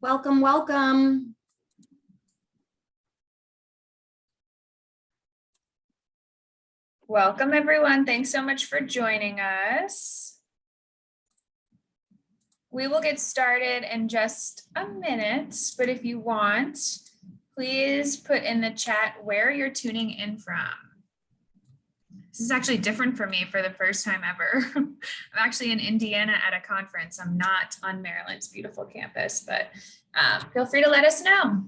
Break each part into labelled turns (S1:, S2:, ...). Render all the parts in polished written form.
S1: Welcome, welcome.
S2: Welcome, everyone. Thanks so much for joining us. We will get started in just a minute, but if you want, please put in the chat where you're tuning in from. This is actually different for me for the first time ever. I'm actually in Indiana at a conference. I'm not on Maryland's beautiful campus, but feel free to let us know.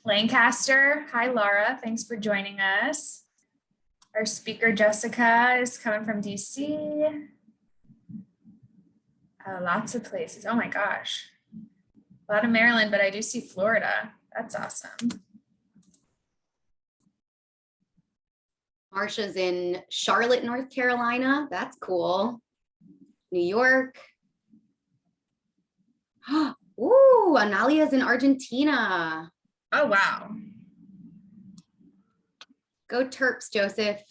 S2: Lancaster, hi Laura, thanks for joining us. Our speaker Jessica is coming from DC. Lots of places, oh my gosh. A lot of Maryland, but I do see Florida, that's awesome.
S1: Marsha's in Charlotte, North Carolina. That's cool. New York. Ooh, Analia's in Argentina.
S2: Oh, wow.
S1: Go Terps, Joseph.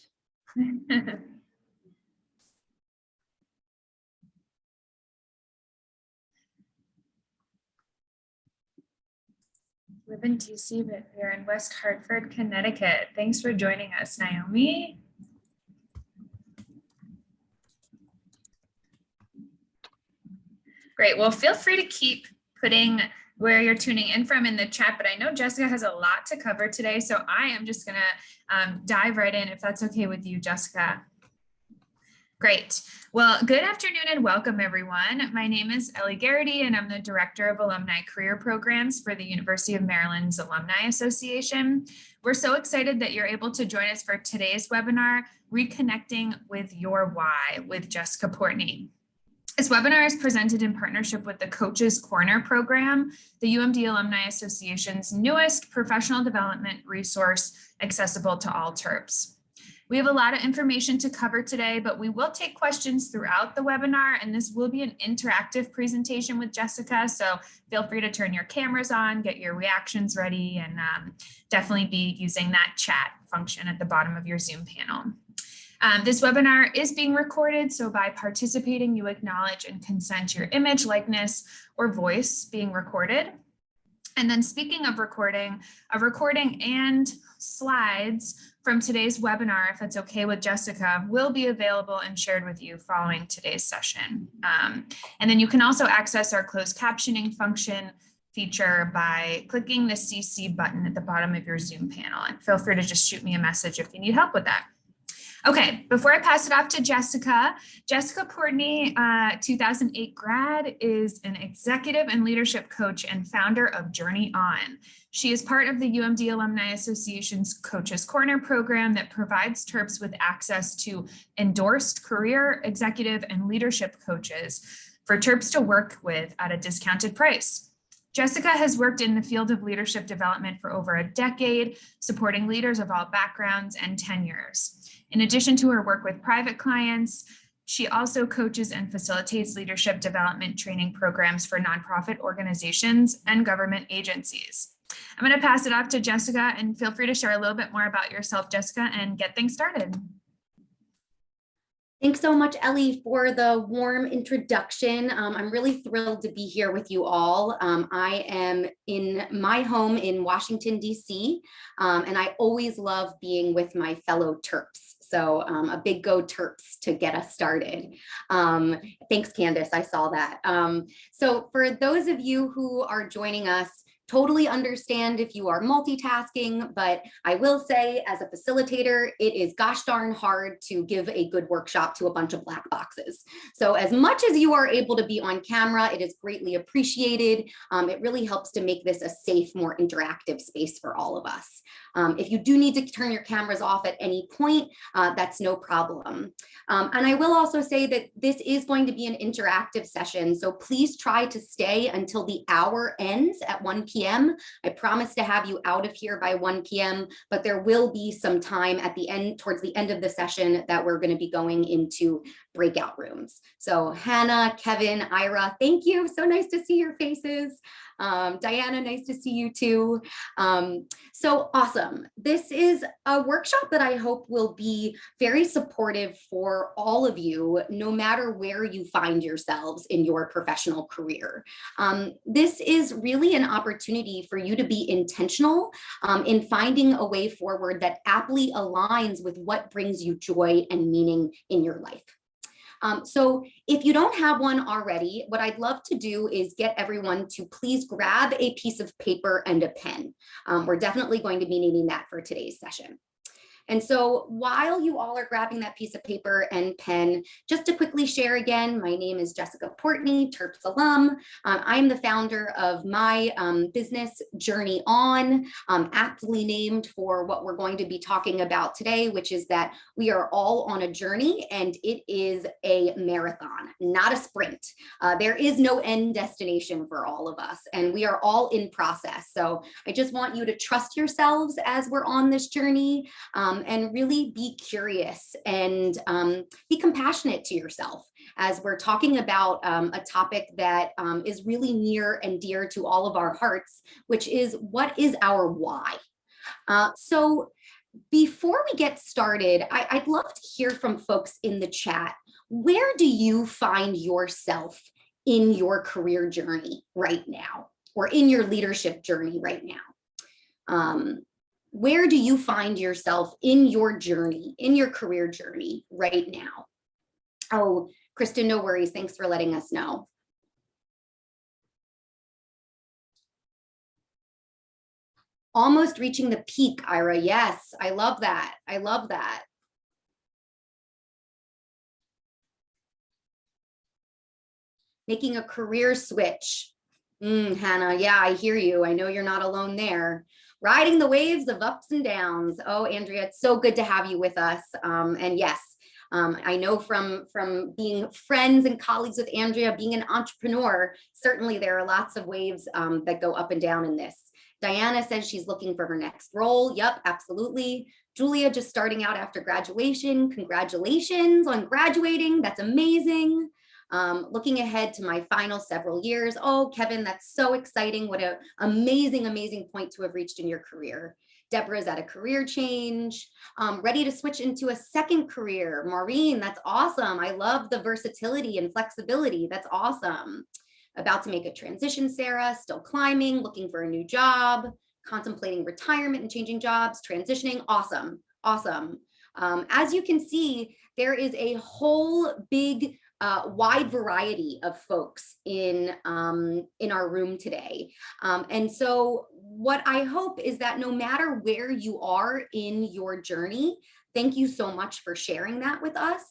S2: Live in DC, but we're in West Hartford, Connecticut. Thanks for joining us, Naomi. Great, well, feel free to keep putting where you're tuning in from in the chat, but I know Jessica has a lot to cover today, so I am just gonna dive right in if that's okay with you, Jessica. Great. Well, good afternoon and welcome everyone. My name is Ellie Garrity and I'm the Director of Alumni Career Programs for the University of Maryland's Alumni Association. We're so excited that you're able to join us for today's webinar, Reconnecting with Your Why with Jessika Portney. This webinar is presented in partnership with the Coach's Corner program, the UMD Alumni Association's newest professional development resource accessible to all Terps. We have a lot of information to cover today, but we will take questions throughout the webinar, and this will be an interactive presentation with Jessica. So feel free to turn your cameras on, get your reactions ready, and definitely be using that chat function at the bottom of your Zoom panel. This webinar is being recorded, so by participating, you acknowledge and consent your image, likeness, or voice being recorded. And then speaking of recording, a recording and slides from today's webinar, if that's okay with Jessica, will be available and shared with you following today's session. And then you can also access our closed captioning function feature by clicking the CC button at the bottom of your Zoom panel. And feel free to just shoot me a message if you need help with that. Okay, before I pass it off to Jessica, Jessika Portney, 2008 grad, is an executive and leadership coach and founder of Journey On. She is part of the UMD Alumni Association's Coach's Corner program that provides Terps with access to endorsed career, executive, and leadership coaches for Terps to work with at a discounted price. Jessica has worked in the field of leadership development for over a decade, supporting leaders of all backgrounds and tenures. In addition to her work with private clients, she also coaches and facilitates leadership development training programs for nonprofit organizations and government agencies. I'm going to pass it off to Jessica, and feel free to share a little bit more about yourself, Jessica, and get things started.
S1: Thanks so much, Ellie, for the warm introduction. I'm really thrilled to be here with you all. I am in my home in Washington, D.C., and I always love being with my fellow Terps. So a big go Terps to get us started. Thanks, Candace, I saw that. So for those of you who are joining us, totally understand if you are multitasking, but I will say as a facilitator, it is gosh darn hard to give a good workshop to a bunch of black boxes. So as much as you are able to be on camera, it is greatly appreciated. It really helps to make this a safe, more interactive space for all of us. If you do need to turn your cameras off at any point, that's no problem. And I will also say that this is going to be an interactive session, so please try to stay until the hour ends at 1 p.m. I promise to have you out of here by 1 p.m., but there will be some time at the end, towards the end of the session, that we're going to be going into breakout rooms. So Hannah, Kevin, Ira, thank you. So nice to see your faces. Diana, nice to see you too. So awesome. This is a workshop that I hope will be very supportive for all of you, no matter where you find yourselves in your professional career. This is really an opportunity for you to be intentional in finding a way forward that aptly aligns with what brings you joy and meaning in your life. So if you don't have one already, what I'd love to do is get everyone to please grab a piece of paper and a pen. We're definitely going to be needing that for today's session. And so while you all are grabbing that piece of paper and pen, just to quickly share again, my name is Jessika Portney, Terps alum. I'm the founder of my business Journey On, aptly named for what we're going to be talking about today, which is that we are all on a journey and it is a marathon, not a sprint. There is no end destination for all of us, and we are all in process. So I just want you to trust yourselves as we're on this journey. And really be curious and be compassionate to yourself as we're talking about a topic that is really near and dear to all of our hearts, which is what is our why? So before we get started, I'd love to hear from folks in the chat. Where do you find yourself in your career journey right now, or in your leadership journey right now? Where do you find yourself in your journey, in your career journey right now? Oh, Kristen, no worries. Thanks for letting us know. Almost reaching the peak, Ira. Yes, I love that. I love that. Making a career switch. Hannah, yeah, I hear you. I know you're not alone there. Riding the waves of ups and downs. Oh, Andrea, it's so good to have you with us. And yes, I know from being friends and colleagues with Andrea, being an entrepreneur, certainly there are lots of waves that go up and down in this. Diana says she's looking for her next role. Yep, absolutely. Julia just starting out after graduation. Congratulations on graduating. That's amazing. Looking ahead to my final several years. Oh, Kevin, that's so exciting. What an amazing, amazing point to have reached in your career. Deborah's at a career change, ready to switch into a second career. Maureen, that's awesome. I love the versatility and flexibility. That's awesome. About to make a transition, Sarah, still climbing, looking for a new job, contemplating retirement and changing jobs, transitioning. Awesome, awesome. As you can see, there is a whole big wide variety of folks in our room today. And so what I hope is that no matter where you are in your journey, thank you so much for sharing that with us,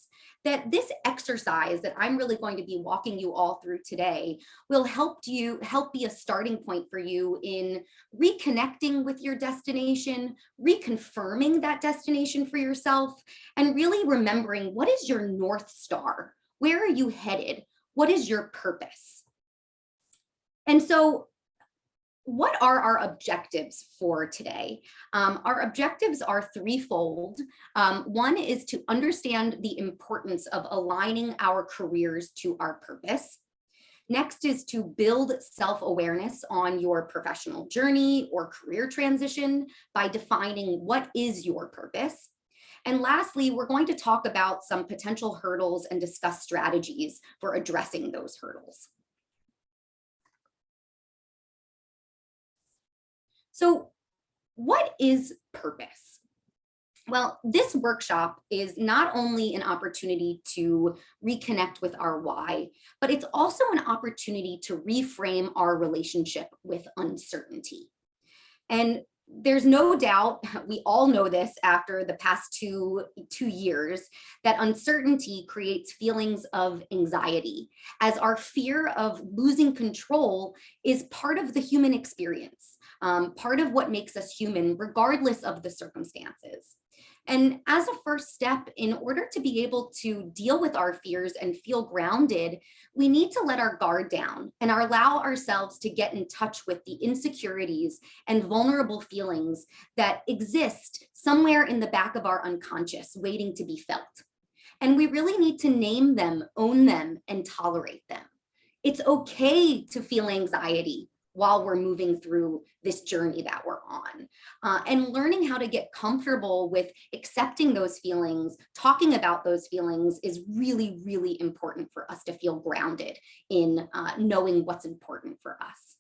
S1: that this exercise that I'm really going to be walking you all through today will help be a starting point for you in reconnecting with your destination, reconfirming that destination for yourself, and really remembering what is your North Star? Where are you headed? What is your purpose? And so what are our objectives for today? Our objectives are threefold. One is to understand the importance of aligning our careers to our purpose. Next is to build self-awareness on your professional journey or career transition by defining what is your purpose. And lastly, we're going to talk about some potential hurdles and discuss strategies for addressing those hurdles. So what is purpose? Well, this workshop is not only an opportunity to reconnect with our why, but it's also an opportunity to reframe our relationship with uncertainty. And there's no doubt, we all know this after the past two years, that uncertainty creates feelings of anxiety, as our fear of losing control is part of the human experience, part of what makes us human, regardless of the circumstances. And as a first step, in order to be able to deal with our fears and feel grounded, we need to let our guard down and allow ourselves to get in touch with the insecurities and vulnerable feelings that exist somewhere in the back of our unconscious, waiting to be felt. And we really need to name them, own them, and tolerate them. It's okay to feel anxiety while we're moving through this journey that we're on. And learning how to get comfortable with accepting those feelings, talking about those feelings is really, really important for us to feel grounded in knowing what's important for us.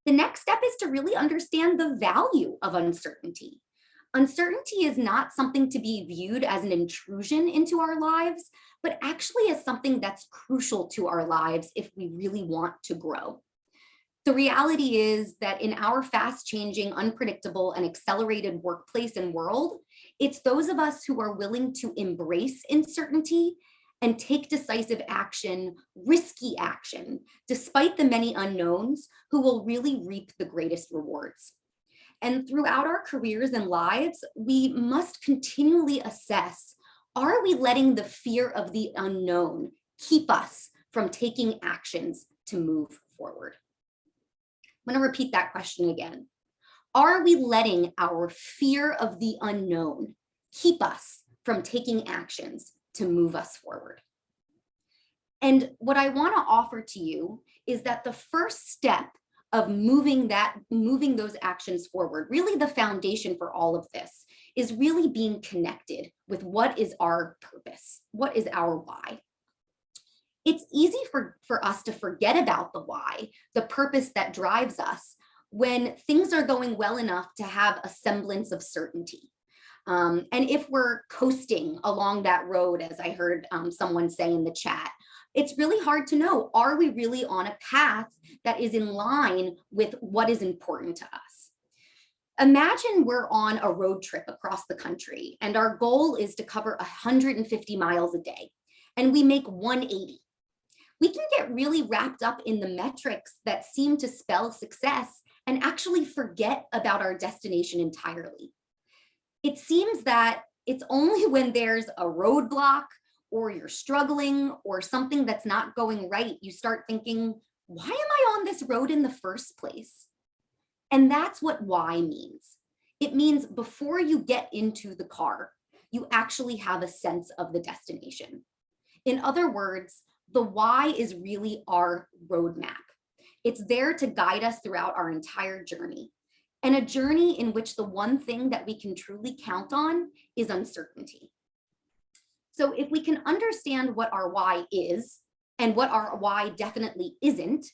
S1: The next step is to really understand the value of uncertainty. Uncertainty is not something to be viewed as an intrusion into our lives, but actually as something that's crucial to our lives if we really want to grow. The reality is that in our fast-changing, unpredictable, and accelerated workplace and world, it's those of us who are willing to embrace uncertainty and take decisive action, risky action, despite the many unknowns, who will really reap the greatest rewards. And throughout our careers and lives, we must continually assess, are we letting the fear of the unknown keep us from taking actions to move forward? I'm going to repeat that question again. Are we letting our fear of the unknown keep us from taking actions to move us forward? And what I want to offer to you is that the first step of moving those actions forward, really the foundation for all of this, is really being connected with what is our purpose, what is our why. It's easy for us to forget about the why, the purpose that drives us, when things are going well enough to have a semblance of certainty. And if we're coasting along that road, as I heard someone say in the chat, it's really hard to know, are we really on a path that is in line with what is important to us? Imagine we're on a road trip across the country and our goal is to cover 150 miles a day and we make 180. We can get really wrapped up in the metrics that seem to spell success and actually forget about our destination entirely. It seems that it's only when there's a roadblock or you're struggling or something that's not going right, you start thinking, why am I on this road in the first place? And that's what why means. It means before you get into the car, you actually have a sense of the destination. In other words, the why is really our roadmap. It's there to guide us throughout our entire journey, and a journey in which the one thing that we can truly count on is uncertainty. So if we can understand what our why is and what our why definitely isn't,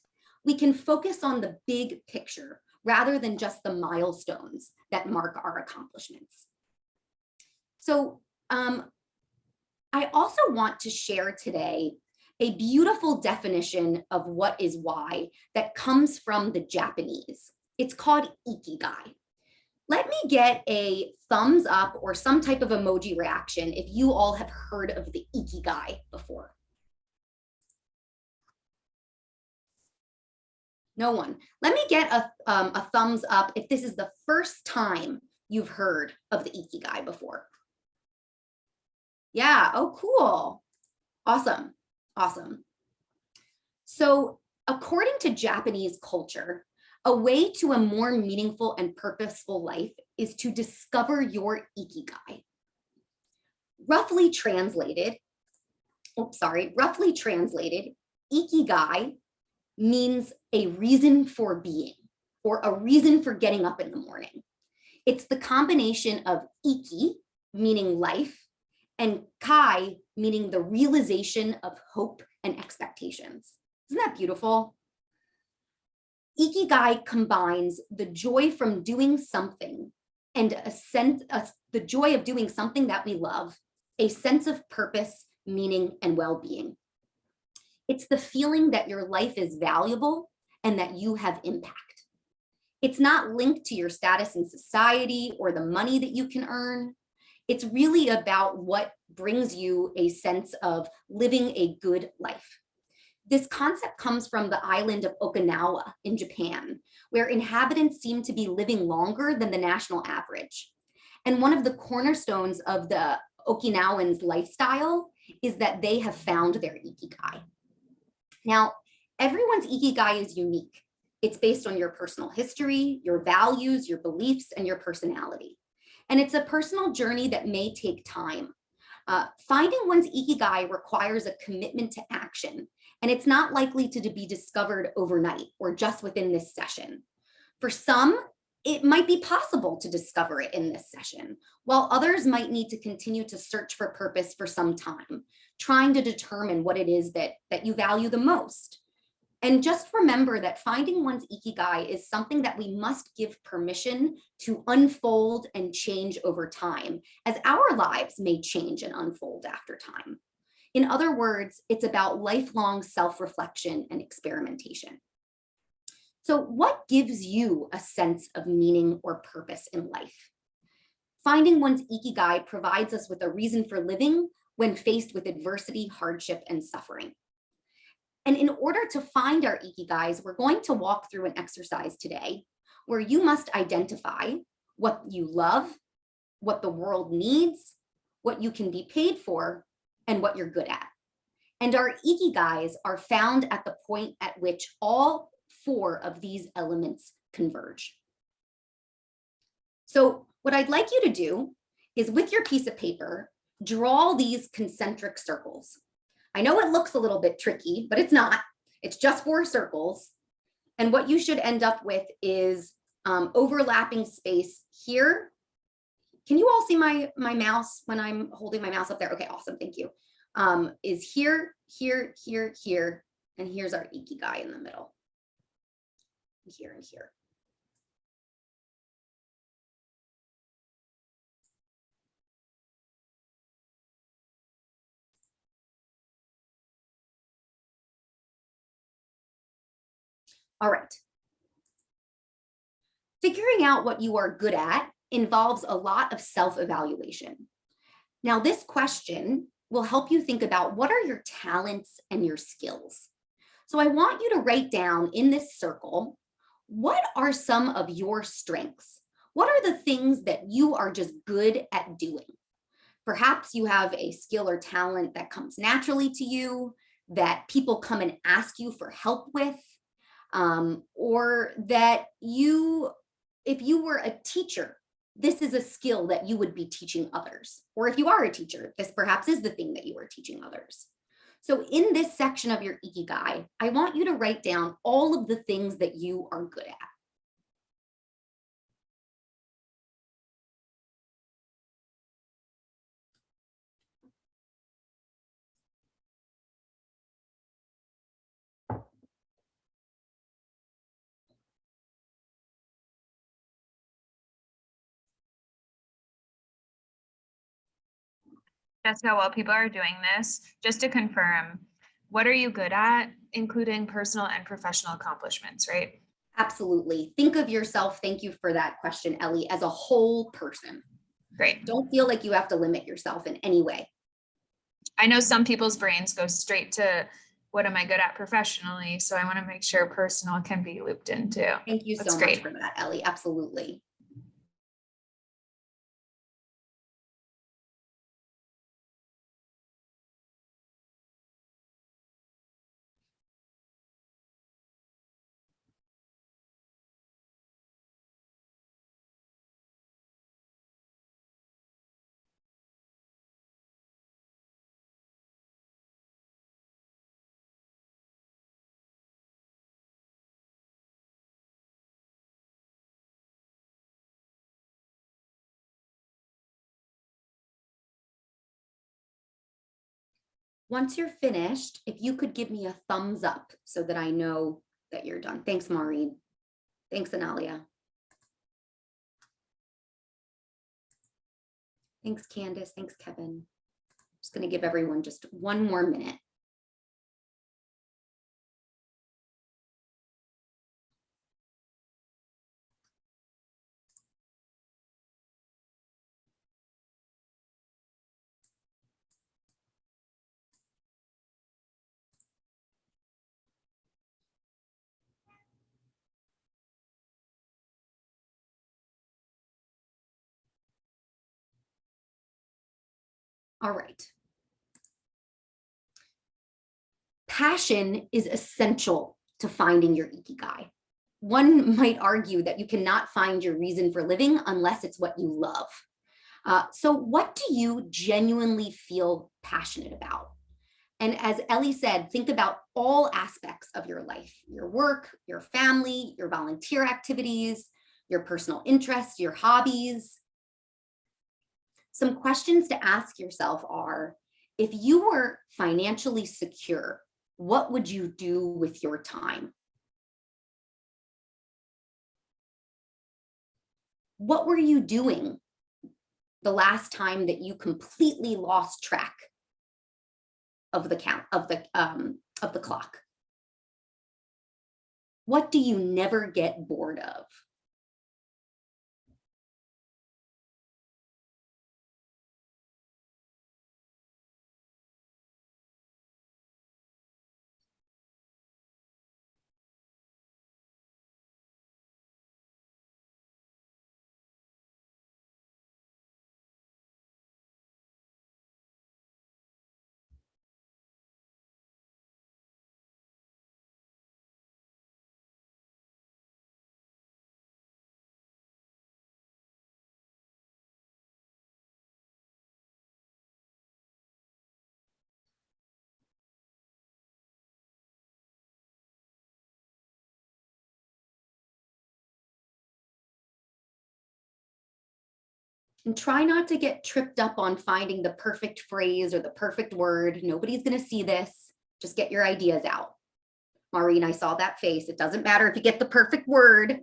S1: we can focus on the big picture rather than just the milestones that mark our accomplishments. So I also want to share today a beautiful definition of what is why that comes from the Japanese. It's called Ikigai. Let me get a thumbs up or some type of emoji reaction if you all have heard of the Ikigai before. No one. Let me get a thumbs up if this is the first time you've heard of the Ikigai before. Yeah, oh, cool. Awesome, awesome. So according to Japanese culture, a way to a more meaningful and purposeful life is to discover your Ikigai. Roughly translated, Ikigai means a reason for being or a reason for getting up in the morning. It's the combination of iki, meaning life, and kai, meaning the realization of hope and expectations. Isn't that beautiful? Ikigai combines the joy from doing something and the joy of doing something that we love, a sense of purpose, meaning, and well-being. It's the feeling that your life is valuable and that you have impact. It's not linked to your status in society or the money that you can earn. It's really about what brings you a sense of living a good life. This concept comes from the island of Okinawa in Japan, where inhabitants seem to be living longer than the national average. And one of the cornerstones of the Okinawans' lifestyle is that they have found their Ikigai. Now, everyone's Ikigai is unique. It's based on your personal history, your values, your beliefs, and your personality. And it's a personal journey that may take time. Finding one's Ikigai requires a commitment to action, and it's not likely to be discovered overnight or just within this session. For some, it might be possible to discover it in this session, while others might need to continue to search for purpose for some time, trying to determine what it is that you value the most. And just remember that finding one's Ikigai is something that we must give permission to unfold and change over time, as our lives may change and unfold after time. In other words, it's about lifelong self-reflection and experimentation. So what gives you a sense of meaning or purpose in life? Finding one's Ikigai provides us with a reason for living when faced with adversity, hardship, and suffering. And in order to find our Ikigais, we're going to walk through an exercise today where you must identify what you love, what the world needs, what you can be paid for, and what you're good at. And our Ikigais are found at the point at which all 4 of these elements converge. So what I'd like you to do is, with your piece of paper, draw these concentric circles. I know it looks a little bit tricky, but it's not. It's just 4 circles. And what you should end up with is overlapping space here. Can you all see my mouse when I'm holding my mouse up there? Okay, awesome, thank you. Is here, here, here, here, and here's our Ikigai in the middle. Here and here. All right. Figuring out what you are good at involves a lot of self-evaluation. Now, this question will help you think about what are your talents and your skills. So I want you to write down in this circle, what are some of your strengths? What are the things that you are just good at doing? Perhaps you have a skill or talent that comes naturally to you, that people come and ask you for help with, or that if you were a teacher, this is a skill that you would be teaching others. Or if you are a teacher, this perhaps is the thing that you are teaching others. So in this section of your Ikigai, I want you to write down all of the things that you are good at.
S2: Jessica, while people are doing this, just to confirm, what are you good at, including personal and professional accomplishments, right?
S1: Absolutely. Think of yourself, thank you for that question, Ellie, as a whole person.
S2: Great.
S1: Don't feel like you have to limit yourself in any way.
S2: I know some people's brains go straight to what am I good at professionally, so I want to make sure personal can be looped in too.
S1: Thank you so much for that, Ellie. Absolutely. Once you're finished, if you could give me a thumbs up so that I know that you're done. Thanks, Maureen. Thanks, Analia. Thanks, Candace. Thanks, Kevin. Just going to give everyone just one more minute. All right. Passion is essential to finding your Ikigai. One might argue that you cannot find your reason for living unless it's what you love. So what do you genuinely feel passionate about? And as Ellie said, think about all aspects of your life, your work, your family, your volunteer activities, your personal interests, your hobbies. Some questions to ask yourself are, if you were financially secure, what would you do with your time? What were you doing the last time that you completely lost track of the count of the clock? What do you never get bored of? And try not to get tripped up on finding the perfect phrase or the perfect word. Nobody's going to see this. Just get your ideas out. Maureen, I saw that face. It doesn't matter if you get the perfect word.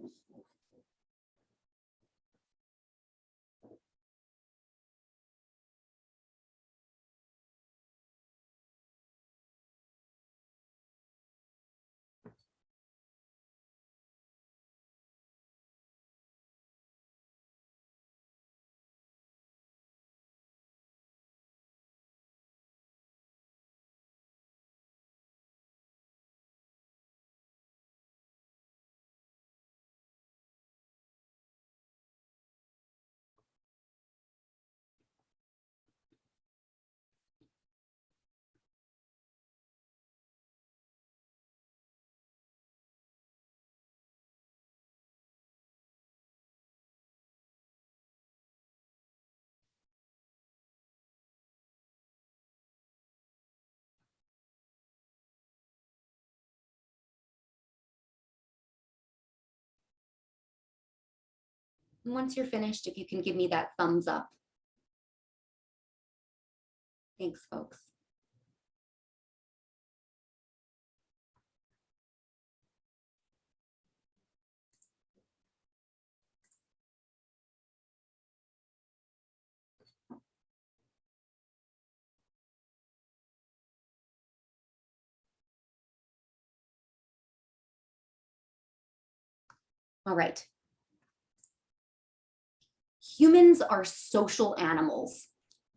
S1: And once you're finished, if you can give me that thumbs up. Thanks, folks. All right. Humans are social animals.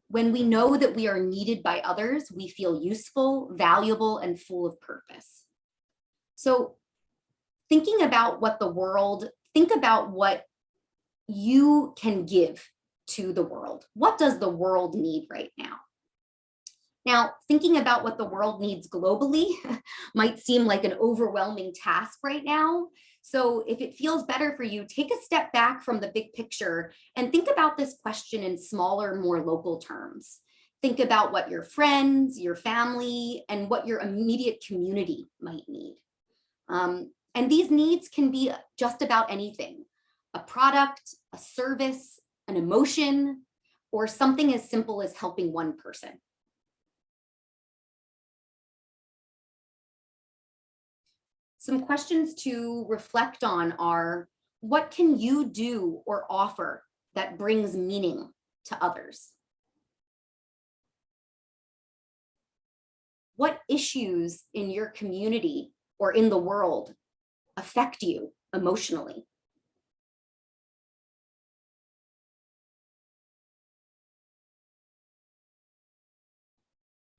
S1: When we know that we are needed by others, we feel useful, valuable, and full of purpose. So thinking about think about what you can give to the world. What does the world need right now? Now, thinking about what the world needs globally might seem like an overwhelming task right now. So if it feels better for you, take a step back from the big picture and think about this question in smaller, more local terms. Think about what your friends, your family, and what your immediate community might need. And these needs can be just about anything: a product, a service, an emotion, or something as simple as helping one person. Some questions to reflect on are, what can you do or offer that brings meaning to others? What issues in your community or in the world affect you emotionally?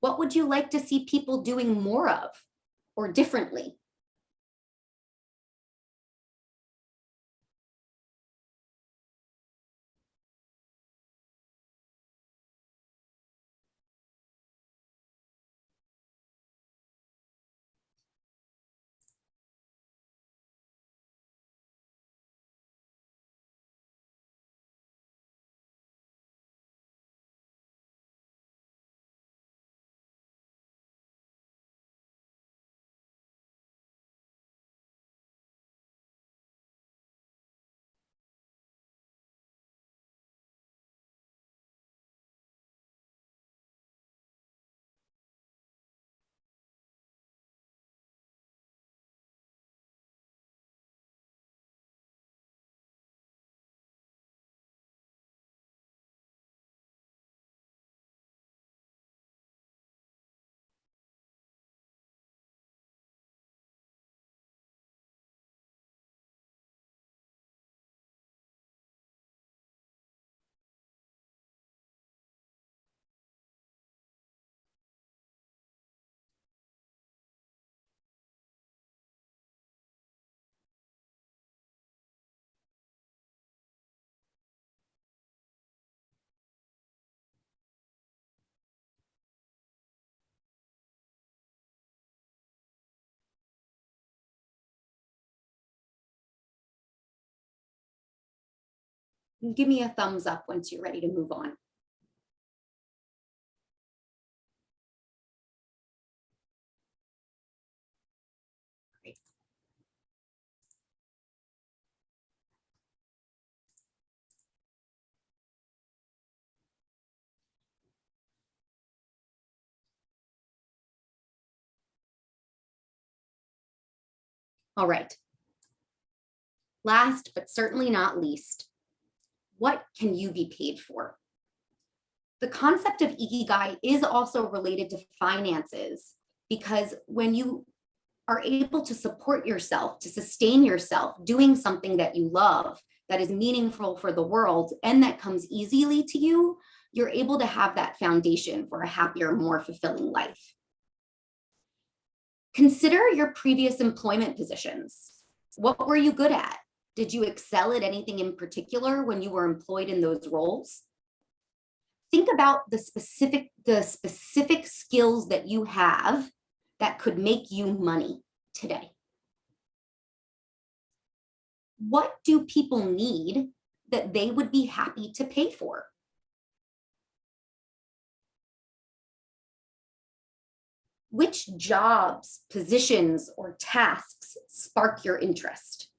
S1: What would you like to see people doing more of or differently? Give me a thumbs up once you're ready to move on. Great. All right. Last, but certainly not least, what can you be paid for? The concept of Ikigai is also related to finances, because when you are able to support yourself, to sustain yourself, doing something that you love, that is meaningful for the world, and that comes easily to you, you're able to have that foundation for a happier, more fulfilling life. Consider your previous employment positions. What were you good at? Did you excel at anything in particular when you were employed in those roles? Think about the specific skills that you have that could make you money today. What do people need that they would be happy to pay for? Which jobs, positions, or tasks spark your interest?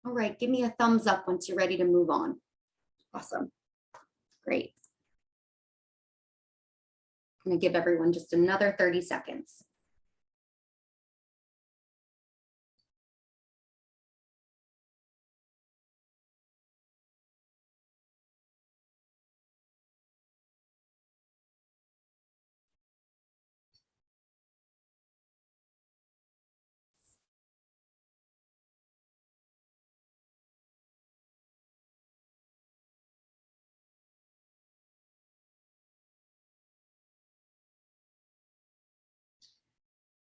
S1: All right, give me a thumbs up once you're ready to move on. Awesome. Great. I'm going to give everyone just another 30 seconds.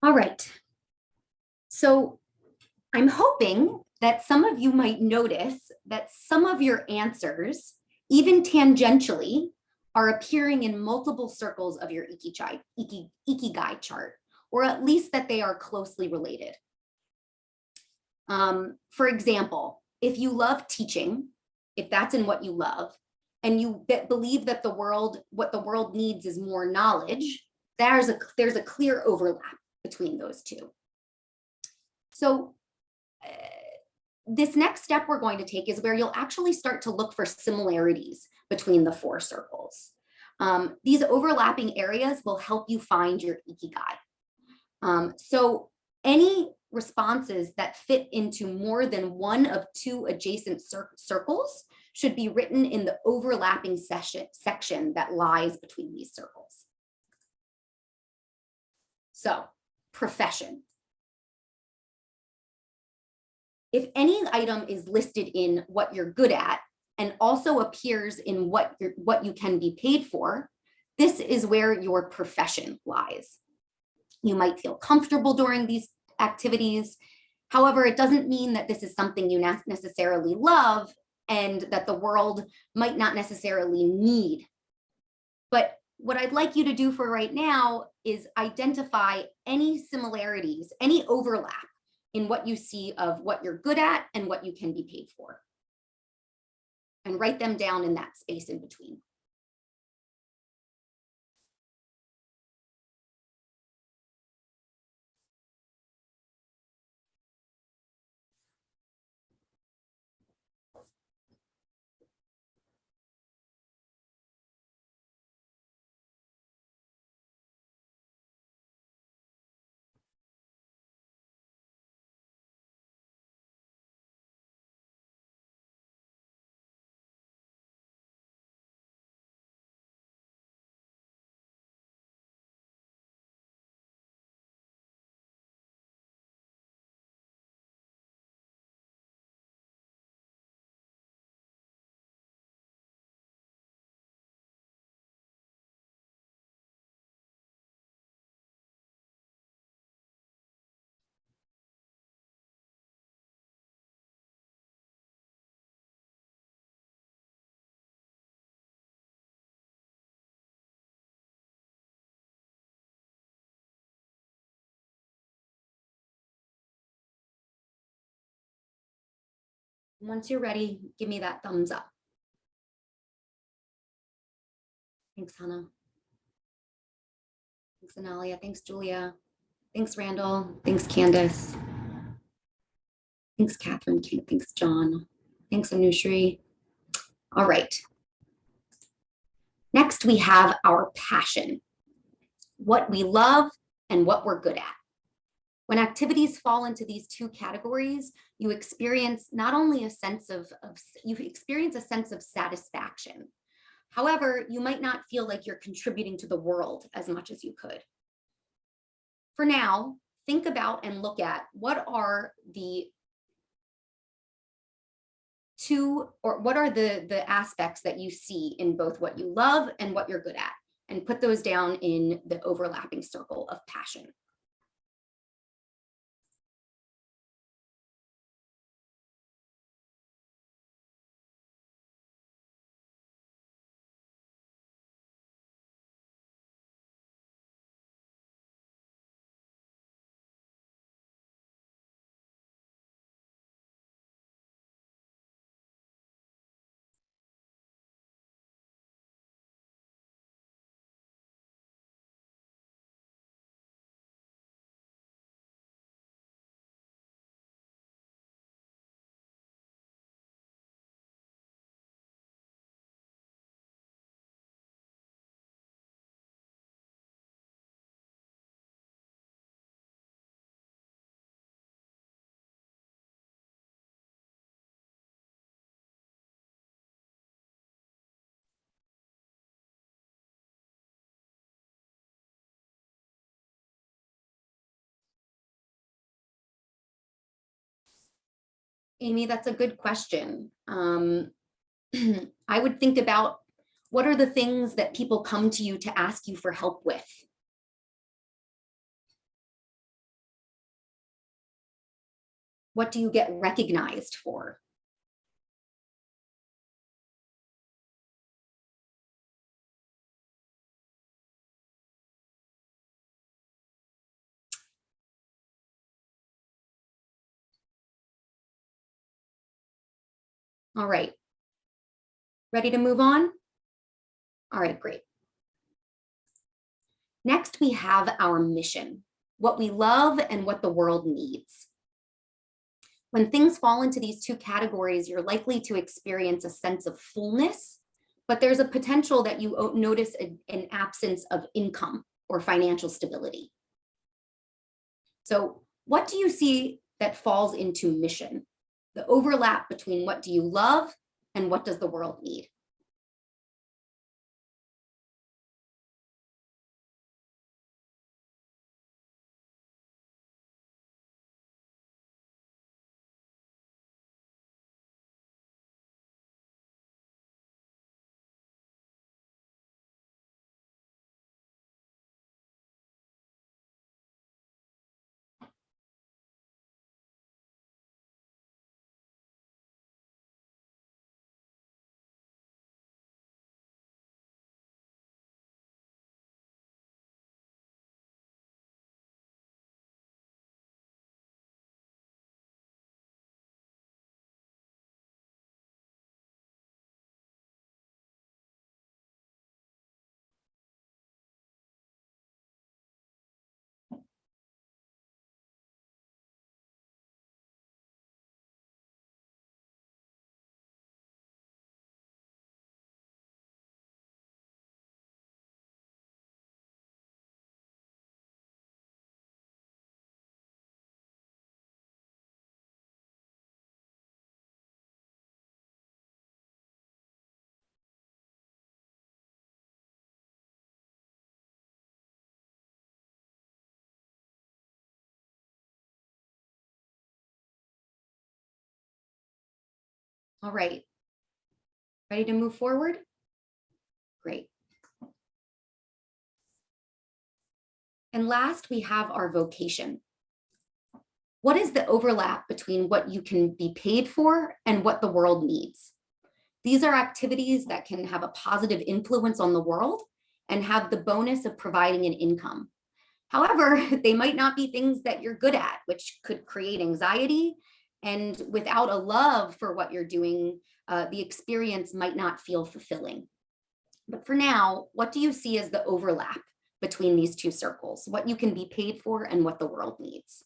S1: All right. So I'm hoping that some of you might notice that some of your answers, even tangentially, are appearing in multiple circles of your Ikigai chart, or at least that they are closely related. For example, if you love teaching, if that's in what you love, and you believe that what the world needs is more knowledge, there's a clear overlap between those two. So this next step we're going to take is where you'll actually start to look for similarities between the four circles. These overlapping areas will help you find your Ikigai. So any responses that fit into more than one of two adjacent circles should be written in the overlapping section that lies between these circles. So, profession. If any item is listed in what you're good at and also appears in what you can be paid for, this is where your profession lies. You might feel comfortable during these activities. However, it doesn't mean that this is something you necessarily love and that the world might not necessarily need. But what I'd like you to do for right now is identify any similarities, any overlap in what you see of what you're good at and what you can be paid for. And write them down in that space in between. Once you're ready, give me that thumbs up. Thanks, Hannah. Thanks, Analia. Thanks, Julia. Thanks, Randall. Thanks, Candace. Thanks, Catherine. Thanks, John. Thanks, Anushri. All right. Next, we have our passion, what we love and what we're good at. When activities fall into these two categories, you experience not only a sense of satisfaction. However, you might not feel like you're contributing to the world as much as you could. For now, think about and look at what are the aspects that you see in both what you love and what you're good at, and put those down in the overlapping circle of passion. Amy, that's a good question. I would think about what are the things that people come to you to ask you for help with? What do you get recognized for? All right. Ready to move on? All right, great. Next, we have our mission, what we love and what the world needs. When things fall into these two categories, you're likely to experience a sense of fullness, but there's a potential that you notice an absence of income or financial stability. So what do you see that falls into mission? The overlap between what do you love and what does the world need? All right. Ready to move forward? Great. And last, we have our vocation. What is the overlap between what you can be paid for and what the world needs? These are activities that can have a positive influence on the world and have the bonus of providing an income. However, they might not be things that you're good at, which could create anxiety. And without a love for what you're doing, the experience might not feel fulfilling. But for now, what do you see as the overlap between these two circles, what you can be paid for and what the world needs?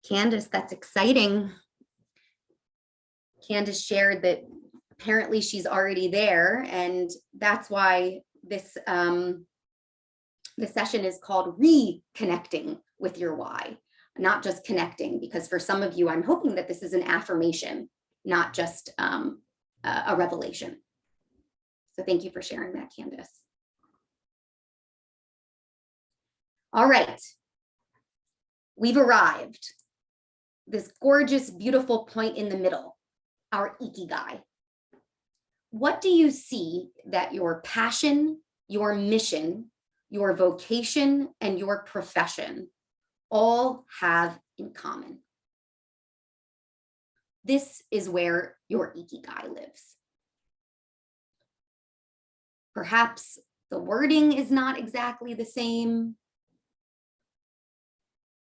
S1: Candace, that's exciting. Candace shared that apparently she's already there, and that's why this this session is called reconnecting with your why, not just connecting, because for some of you, I'm hoping that this is an affirmation, not just a revelation. So thank you for sharing that, Candace. All right, we've arrived. This gorgeous, beautiful point in the middle, our Ikigai. What do you see that your passion, your mission, your vocation, and your profession all have in common? This is where your Ikigai lives. Perhaps the wording is not exactly the same.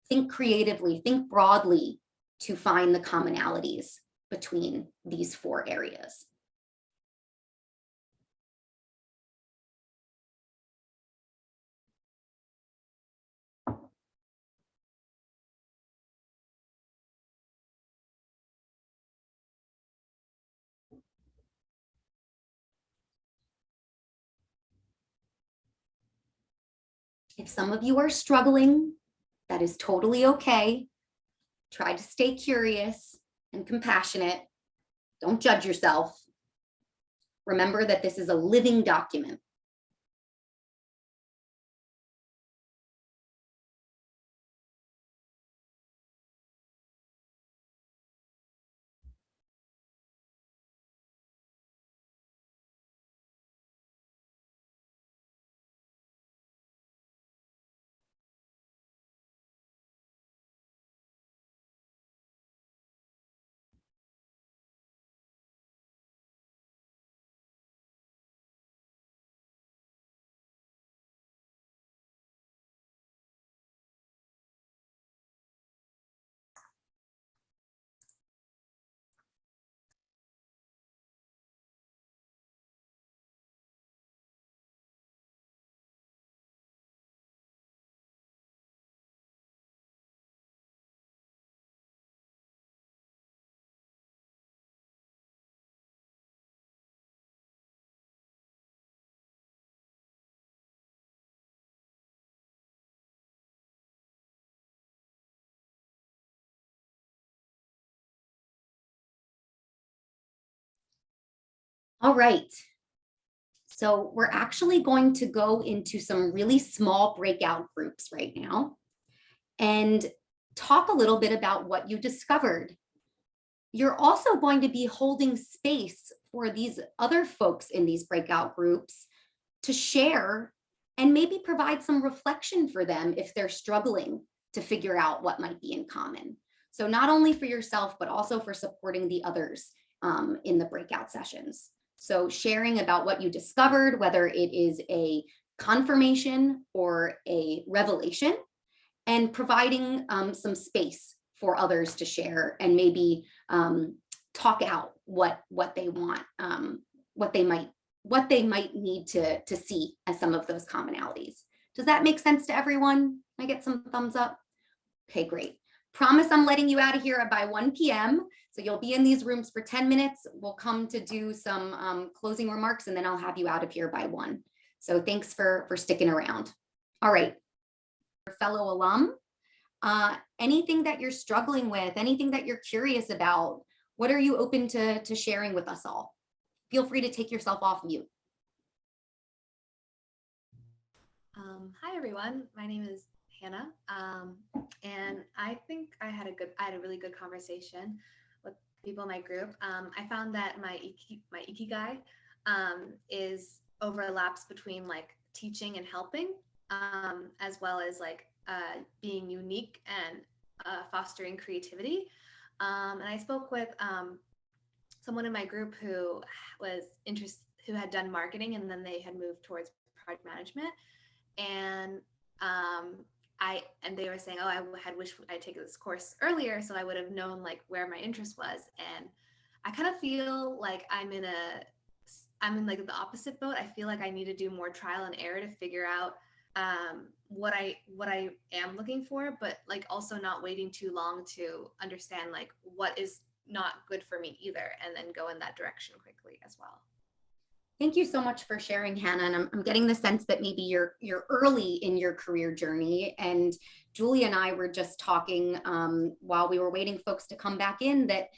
S1: Think creatively, think broadly to find the commonalities between these four areas. If some of you are struggling, that is totally okay. Try to stay curious and compassionate. Don't judge yourself. Remember that this is a living document. All right. So we're actually going to go into some really small breakout groups right now and talk a little bit about what you discovered. You're also going to be holding space for these other folks in these breakout groups to share and maybe provide some reflection for them if they're struggling to figure out what might be in common. So not only for yourself, but also for supporting the others in the breakout sessions. So sharing about what you discovered, whether it is a confirmation or a revelation, and providing some space for others to share and maybe talk out what they want, what they might need to see as some of those commonalities. Does that make sense to everyone? Can I get some thumbs up? Okay, great. Promise I'm letting you out of here by 1 p.m. So you'll be in these rooms for 10 minutes. We'll come to do some closing remarks, and then I'll have you out of here by 1. So thanks for sticking around. All right, fellow alum, anything that you're struggling with, anything that you're curious about, what are you open to sharing with us all? Feel free to take yourself off mute.
S3: Hi everyone, my name is Hannah, and I think I had a really good conversation with people in my group. I found that my Ikigai is overlaps between like teaching and helping, as well as like being unique and fostering creativity. And I spoke with someone in my group who had done marketing, and then they had moved towards project management. And they were saying, oh, I had wished I'd taken this course earlier, so I would have known like where my interest was. And I kind of feel like I'm in like the opposite boat. I feel like I need to do more trial and error to figure out what I am looking for, but like also not waiting too long to understand like what is not good for me either, and then go in that direction quickly as well.
S1: Thank you so much for sharing, Hannah. And I'm getting the sense that maybe you're early in your career journey. And Julie and I were just talking while we were waiting folks to come back in, that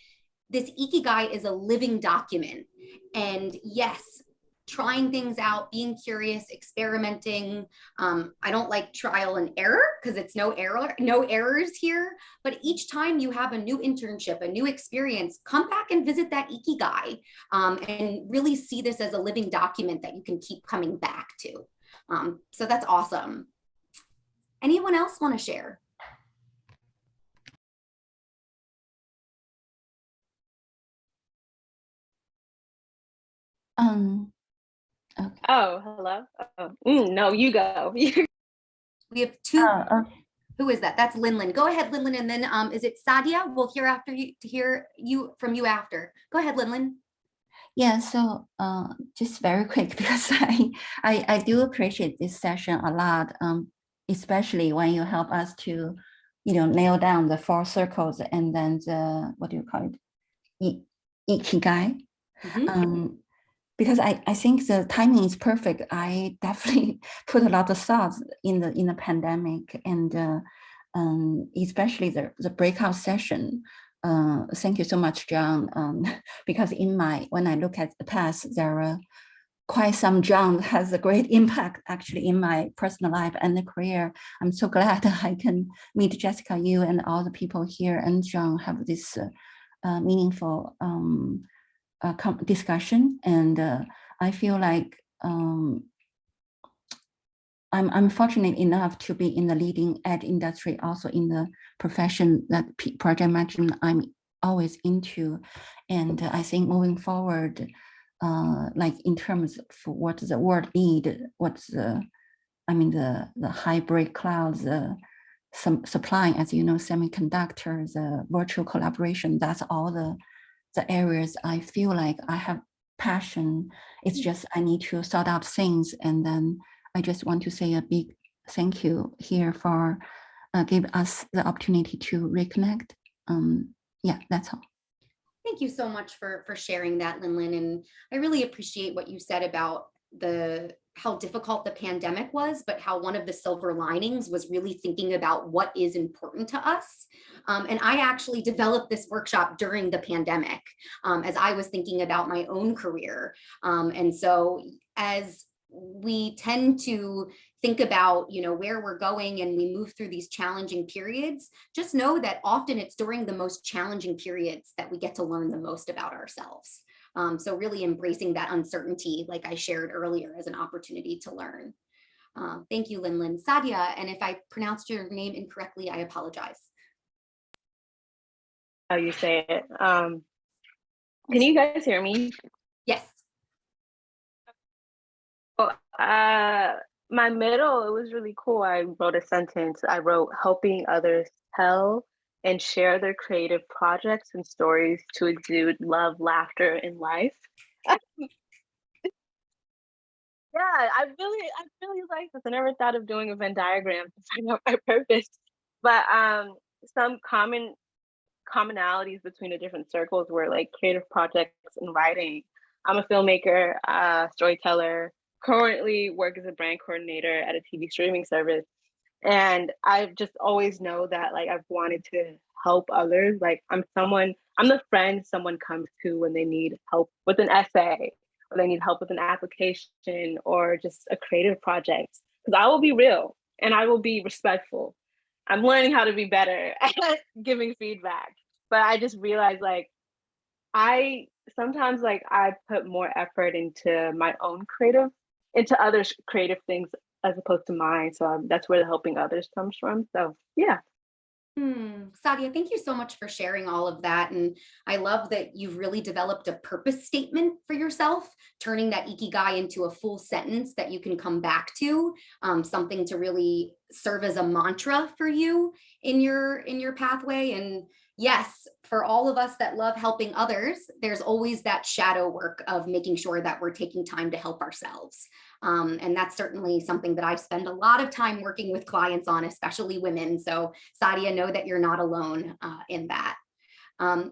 S1: this Ikigai is a living document. And yes, trying things out, being curious, experimenting. I don't like trial and error because it's no errors here. But each time you have a new internship, a new experience, come back and visit that Ikigai and really see this as a living document that you can keep coming back to. So that's awesome. Anyone else want to share?
S4: Okay. Oh, hello. Oh, no, you go.
S1: We have two. Okay. Who is that? That's Linlin. Go ahead, Linlin, and then is it Sadia? We'll hear after you to hear from you after. Go ahead, Linlin.
S5: Yeah, so just very quick, because I do appreciate this session a lot, especially when you help us to, nail down the 4 circles and then the, what do you call it? Ikigai. Mm-hmm. Because I think the timing is perfect. I definitely put a lot of thoughts in the pandemic, and especially the breakout session. Thank you so much, John. Because when I look at the past, there are quite some John has a great impact actually in my personal life and the career. I'm so glad I can meet Jessica, you, and all the people here, and John have this meaningful discussion. And I feel like I'm fortunate enough to be in the leading edge industry, also in the profession that project management I'm always into. And I think moving forward, like in terms of what the world need, what's the hybrid clouds, supplying, as you know, semiconductors, virtual collaboration, that's all the areas I feel like I have passion. It's just I need to sort out things. And then I just want to say a big thank you here for giving us the opportunity to reconnect. Yeah, that's all.
S1: Thank you so much for sharing that, Linlin. And I really appreciate what you said about how difficult the pandemic was, but how one of the silver linings was really thinking about what is important to us. And I actually developed this workshop during the pandemic as I was thinking about my own career. And so as we tend to think about, where we're going and we move through these challenging periods, just know that often it's during the most challenging periods that we get to learn the most about ourselves. So really embracing that uncertainty, like I shared earlier, as an opportunity to learn. Thank you, Linlin. Sadia, and if I pronounced your name incorrectly, I apologize.
S4: How you say it. Can you guys hear me?
S1: Yes.
S4: Well, my middle, it was really cool. I wrote a sentence. I wrote, helping others tell and share their creative projects and stories to exude love, laughter, and life. Yeah, I really like this. I never thought of doing a Venn diagram to find out my purpose. But some commonalities between the different circles were like creative projects and writing. I'm a filmmaker, storyteller, currently work as a brand coordinator at a TV streaming service. And I just always know that like I've wanted to help others. Like I'm the friend someone comes to when they need help with an essay, or they need help with an application, or just a creative project. Because I will be real and I will be respectful. I'm learning how to be better at giving feedback. But I just realized like I sometimes like I put more effort into my own into others' creative things as opposed to mine. So that's where the helping others comes from. So yeah.
S1: Sadia, thank you so much for sharing all of that. And I love that you've really developed a purpose statement for yourself, turning that Ikigai into a full sentence that you can come back to, something to really serve as a mantra for you in your pathway. And yes, for all of us that love helping others, there's always that shadow work of making sure that we're taking time to help ourselves. And that's certainly something that I spend a lot of time working with clients on, especially women. So Sadia, know that you're not alone in that.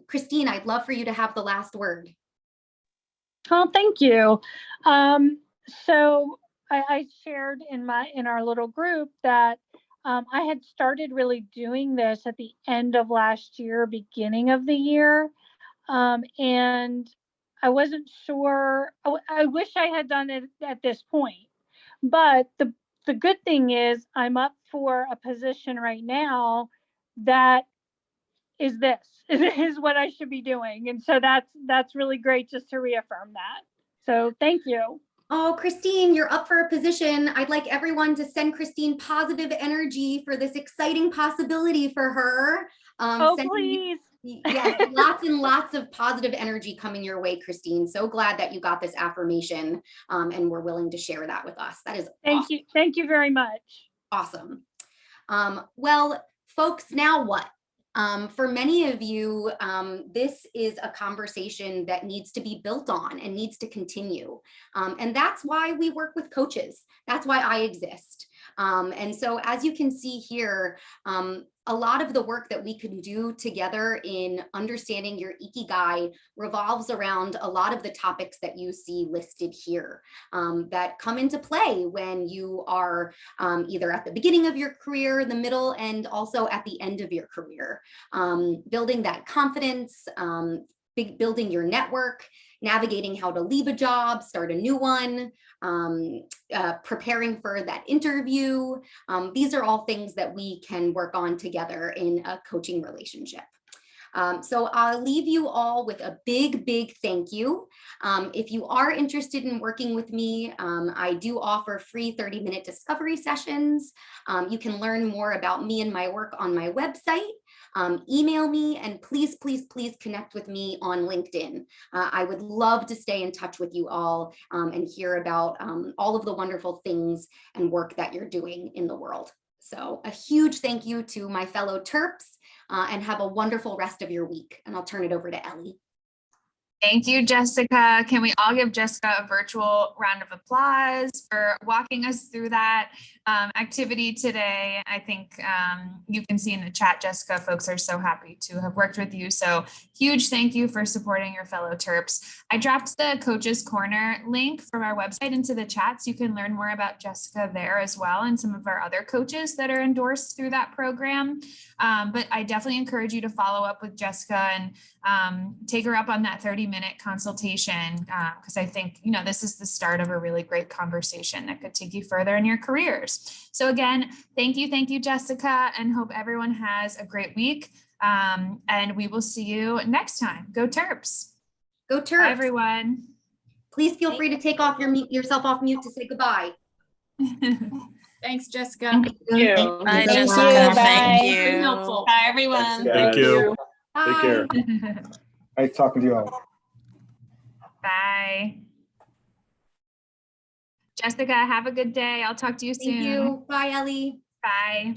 S1: Christine, I'd love for you to have the last word.
S6: Oh, thank you. So I shared in our little group that I had started really doing this at the end of last year, beginning of the year. And I wasn't sure. I wish I had done it at this point. But the good thing is I'm up for a position right now that is what I should be doing. And so that's really great just to reaffirm that. So thank you.
S1: Oh, Christine, you're up for a position. I'd like everyone to send Christine positive energy for this exciting possibility for her.
S6: Please.
S1: Yes, lots and lots of positive energy coming your way, Christine. So glad that you got this affirmation and were willing to share that with us. That is
S6: Thank
S1: awesome.
S6: you. Thank you very much.
S1: Awesome. Well, folks, now what? For many of you, this is a conversation that needs to be built on and needs to continue. And that's why we work with coaches. That's why I exist. And so as you can see here, a lot of the work that we can do together in understanding your Ikigai revolves around a lot of the topics that you see listed here that come into play when you are either at the beginning of your career, the middle, and also at the end of your career. Building that confidence, building your network, navigating how to leave a job, start a new one, preparing for that interview. These are all things that we can work on together in a coaching relationship. So I'll leave you all with a big, big thank you. If you are interested in working with me, I do offer free 30-minute discovery sessions. You can learn more about me and my work on my website. Email me, and please, please, please connect with me on LinkedIn. I would love to stay in touch with you all and hear about all of the wonderful things and work that you're doing in the world. So a huge thank you to my fellow Terps and have a wonderful rest of your week. And I'll turn it over to Ellie.
S2: Thank you, Jessika. Can we all give Jessika a virtual round of applause for walking us through that activity today? I think you can see in the chat, Jessika, folks are so happy to have worked with you. So huge thank you for supporting your fellow Terps. I dropped the Coaches Corner link from our website into the chat, so you can learn more about Jessika there as well, and some of our other coaches that are endorsed through that program. But I definitely encourage you to follow up with Jessika and take her up on that 30-minute consultation, because I think, this is the start of a really great conversation that could take you further in your careers. So again, thank you, Jessika, and hope everyone has a great week. And we will see you next time. Go Terps.
S1: Go Terps.
S2: Bye, everyone.
S1: Please feel free to take off yourself off mute to say goodbye.
S7: Thanks, Jessika.
S5: Thank you.
S8: Bye,
S5: Thank you.
S8: Jessika.
S5: Bye.
S8: Thank
S7: Very
S8: you.
S7: helpful.
S8: Bye, everyone.
S9: Thank you.
S1: Bye.
S9: Take care. Nice talking to you all.
S2: Bye. Jessika, have a good day. I'll talk to you soon.
S1: Thank you. Bye, Ellie.
S2: Bye.